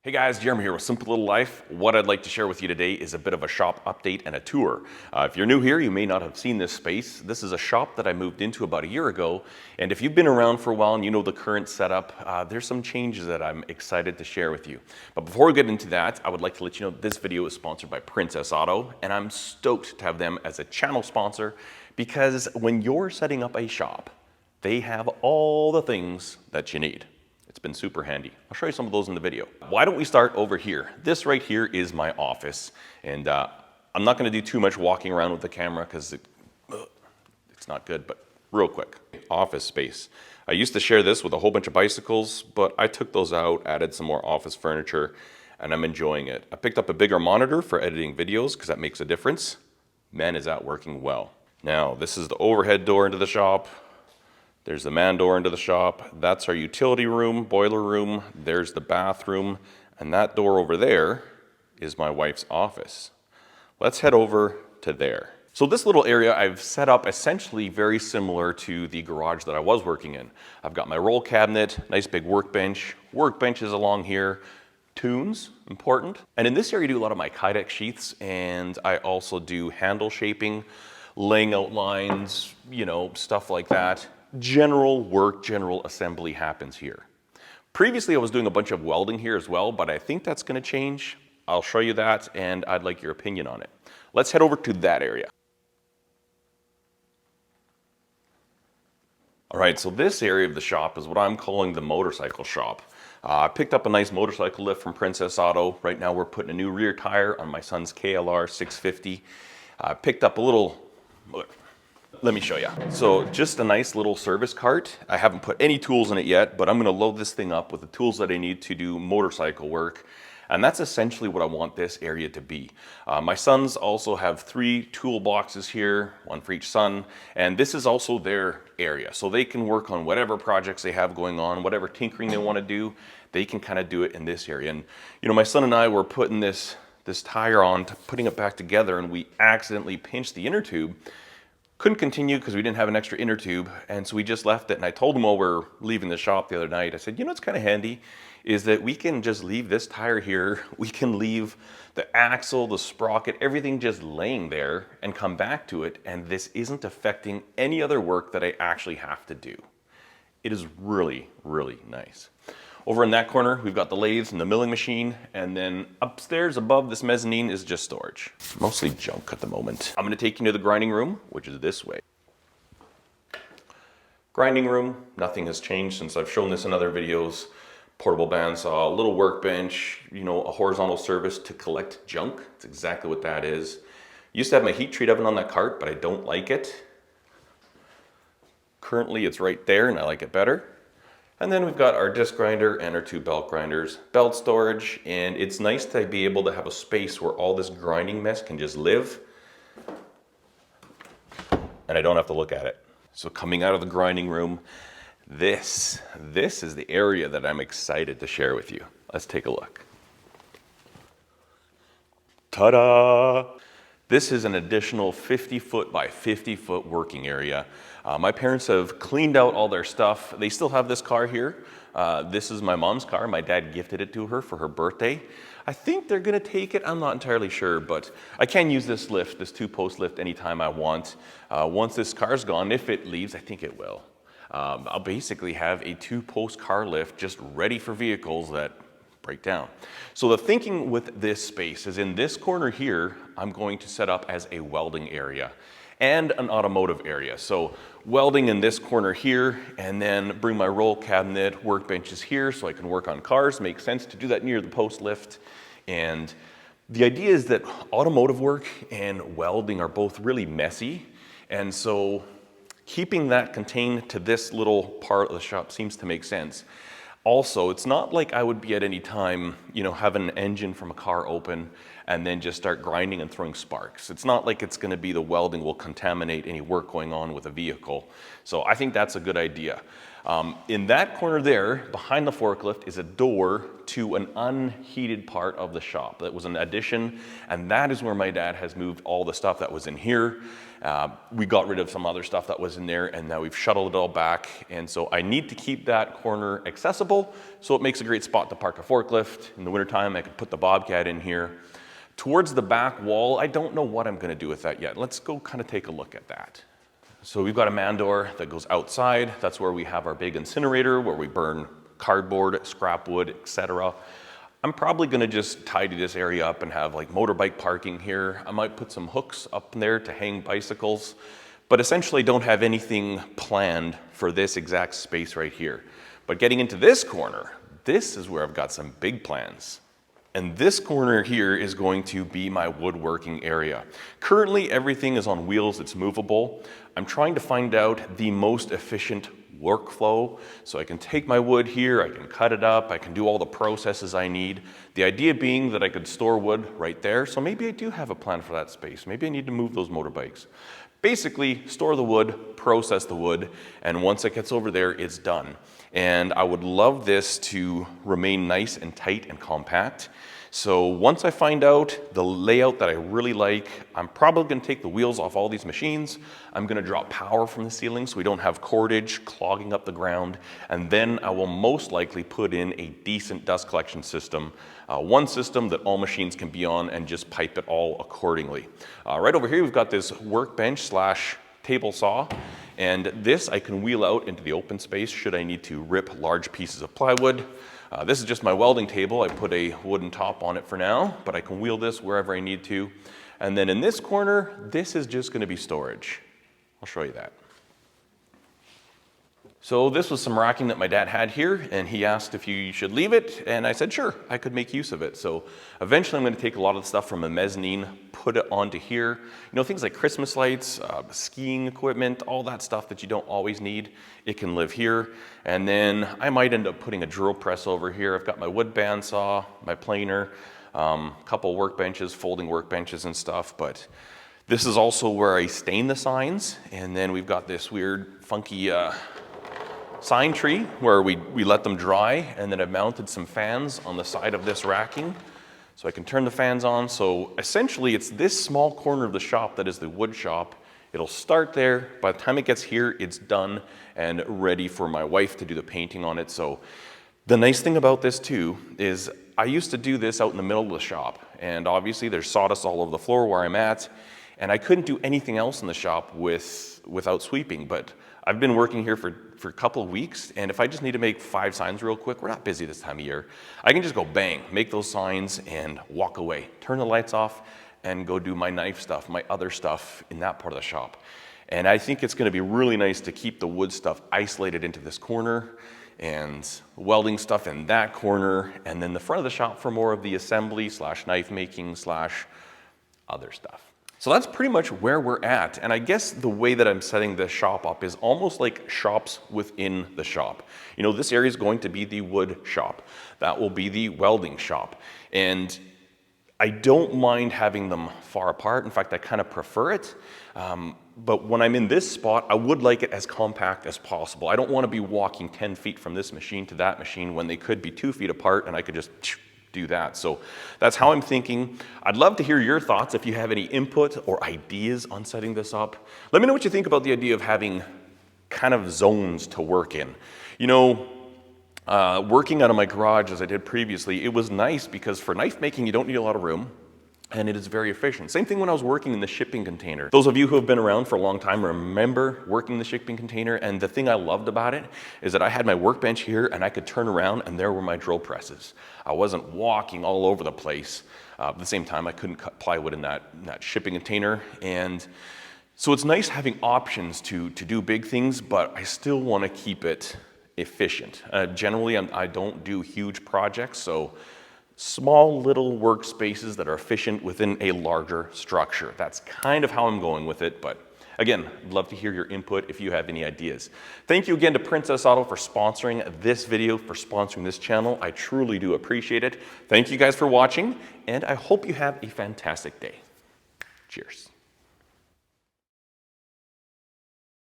Hey guys, Jeremy here with Simple Little Life. What I'd like to share with you today is a bit of a shop update and a tour. If you're new here, you may not have seen this space. This is a shop that I moved into about a year ago, and if you've been around for a while and you know the current setup, there's some changes that I'm excited to share with you. But before we get into that, I would like to let you know this video is sponsored by Princess Auto, and I'm stoked to have them as a channel sponsor because when you're setting up a shop, they have all the things that you need. It's been super handy. I'll show you some of those in the video. Why don't we start over here? This right here is my office, and I'm not gonna do too much walking around with the camera because it's not good, but real quick. Office space. I used to share this with a whole bunch of bicycles, but I took those out, added some more office furniture, and I'm enjoying it. I picked up a bigger monitor for editing videos because that makes a difference. Man, is that working well. Now, this is the overhead door into the shop. There's the man door into the shop. That's our utility room, boiler room. There's the bathroom. And that door over there is my wife's office. Let's head over to there. So this little area I've set up essentially very similar to the garage that I was working in. I've got my roll cabinet, nice big workbench. Workbench is along here. Tunes, important. And in this area I do a lot of my Kydex sheaths, and I also do handle shaping, laying out lines, you know, stuff like that. General work, general assembly happens here. Previously, I was doing a bunch of welding here as well, but I think that's gonna change. I'll show you that, and I'd like your opinion on it. Let's head over to that area. All right, so this area of the shop is what I'm calling the motorcycle shop. I picked up a nice motorcycle lift from Princess Auto. Right now, we're putting a new rear tire on my son's KLR 650. I picked up a little, let me show you. So just a nice little service cart. I haven't put any tools in it yet, but I'm gonna load this thing up with the tools that I need to do motorcycle work. And that's essentially what I want this area to be. My sons also have 3 toolboxes here, one for each son, and this is also their area. So they can work on whatever projects they have going on, whatever tinkering they wanna do, they can kind of do it in this area. And you know, my son and I were putting this tire on, putting it back together, and we accidentally pinched the inner tube. Couldn't continue because we didn't have an extra inner tube, and so we just left it. And I told him while we were leaving the shop the other night, I said, you know what's kind of handy is that we can just leave this tire here. We can leave the axle, the sprocket, everything just laying there and come back to it, and this isn't affecting any other work that I actually have to do. It is really, really nice. Over in that corner, we've got the lathes and the milling machine, and then upstairs above this mezzanine is just storage. Mostly junk at the moment. I'm gonna take you to the grinding room, which is this way. Grinding room, nothing has changed since I've shown this in other videos. Portable bandsaw, a little workbench, you know, a horizontal service to collect junk. That's exactly what that is. Used to have my heat treat oven on that cart, but I don't like it. Currently it's right there and I like it better. And then we've got our disc grinder and our 2 belt grinders, belt storage, and it's nice to be able to have a space where all this grinding mess can just live and I don't have to look at it. So coming out of the grinding room, this is the area that I'm excited to share with you. Let's take a look. Ta-da! This is an additional 50-foot by 50-foot working area. My parents have cleaned out all their stuff. They still have this car here. This is my mom's car. My dad gifted it to her for her birthday. I think they're gonna take it. I'm not entirely sure, but I can use this lift, this 2-post lift, anytime I want. Once this car's gone, if it leaves, I think it will. I'll basically have a 2-post car lift just ready for vehicles that break down. So the thinking with this space is in this corner here, I'm going to set up as a welding area and an automotive area. So welding in this corner here, and then bring my roll cabinet, workbenches here so I can work on cars. Makes sense to do that near the post lift. And the idea is that automotive work and welding are both really messy. And so keeping that contained to this little part of the shop seems to make sense. Also, it's not like I would be at any time, you know, having an engine from a car open and then just start grinding and throwing sparks. It's not like it's gonna be the welding will contaminate any work going on with a vehicle. So I think that's a good idea. In that corner there, behind the forklift, is a door to an unheated part of the shop. That was an addition, and that is where my dad has moved all the stuff that was in here. We got rid of some other stuff that was in there, and now we've shuttled it all back. And so I need to keep that corner accessible, so it makes a great spot to park a forklift. In the wintertime, I could put the Bobcat in here. Towards the back wall, I don't know what I'm gonna do with that yet. Let's go kind of take a look at that. So we've got a man door that goes outside. That's where we have our big incinerator, where we burn cardboard, scrap wood, etc. I'm probably gonna just tidy this area up and have like motorbike parking here. I might put some hooks up there to hang bicycles, but essentially don't have anything planned for this exact space right here. But getting into this corner, this is where I've got some big plans. And this corner here is going to be my woodworking area. Currently, everything is on wheels, it's movable. I'm trying to find out the most efficient workflow. So I can take my wood here, I can cut it up, I can do all the processes I need. The idea being that I could store wood right there. So maybe I do have a plan for that space. Maybe I need to move those motorbikes. Basically, store the wood, process the wood, and once it gets over there, it's done. And I would love this to remain nice and tight and compact. So once I find out the layout that I really like, I'm probably gonna take the wheels off all these machines. I'm gonna drop power from the ceiling so we don't have cordage clogging up the ground. And then I will most likely put in a decent dust collection system. One system that all machines can be on, and just pipe it all accordingly. Right over here, we've got this workbench slash table saw. And this I can wheel out into the open space should I need to rip large pieces of plywood. This is just my welding table. I put a wooden top on it for now, but I can wheel this wherever I need to. And then in this corner, this is just gonna be storage. I'll show you that. So this was some racking that my dad had here, and he asked if you should leave it, and I said sure, I could make use of it. So eventually I'm going to take a lot of the stuff from the mezzanine, put it onto here. You know, things like Christmas lights, skiing equipment, all that stuff that you don't always need, it can live here. And then I might end up putting a drill press over here. I've got my wood bandsaw, my planer, a couple workbenches, folding workbenches and stuff, but this is also where I stain the signs. And then we've got this weird, funky, sign tree where we let them dry, and then I've mounted some fans on the side of this racking so I can turn the fans on. So essentially it's this small corner of the shop that is the wood shop. It'll start there. By the time it gets here, it's done and ready for my wife to do the painting on it. So the nice thing about this too is I used to do this out in the middle of the shop, and obviously there's sawdust all over the floor where I'm at, and I couldn't do anything else in the shop without sweeping. But I've been working here for a couple of weeks, and if I just need to make 5 signs real quick, we're not busy this time of year, I can just go bang, make those signs and walk away, turn the lights off and go do my knife stuff, my other stuff in that part of the shop. And I think it's gonna be really nice to keep the wood stuff isolated into this corner and welding stuff in that corner, and then the front of the shop for more of the assembly slash knife making slash other stuff. So that's pretty much where we're at. And I guess the way that I'm setting this shop up is almost like shops within the shop. You know, this area is going to be the wood shop. That will be the welding shop. And I don't mind having them far apart. In fact, I kind of prefer it. But when I'm in this spot, I would like it as compact as possible. I don't want to be walking 10 feet from this machine to that machine when they could be 2 feet apart and I could just do that. So that's how I'm thinking. I'd love to hear your thoughts if you have any input or ideas on setting this up. Let me know what you think about the idea of having kind of zones to work in. You know, working out of my garage as I did previously, it was nice because for knife making you don't need a lot of room, and it is very efficient. Same thing when I was working in the shipping container. Those of you who have been around for a long time remember working the shipping container, and the thing I loved about it is that I had my workbench here and I could turn around and there were my drill presses. I wasn't walking all over the place. At the same time, I couldn't cut plywood in that shipping container. And so it's nice having options to do big things, but I still want to keep it efficient. Generally, I don't do huge projects, so small little workspaces that are efficient within a larger structure. That's kind of how I'm going with it, but again, I'd love to hear your input if you have any ideas. Thank you again to Princess Auto for sponsoring this video, for sponsoring this channel. I truly do appreciate it. Thank you guys for watching, and I hope you have a fantastic day. Cheers.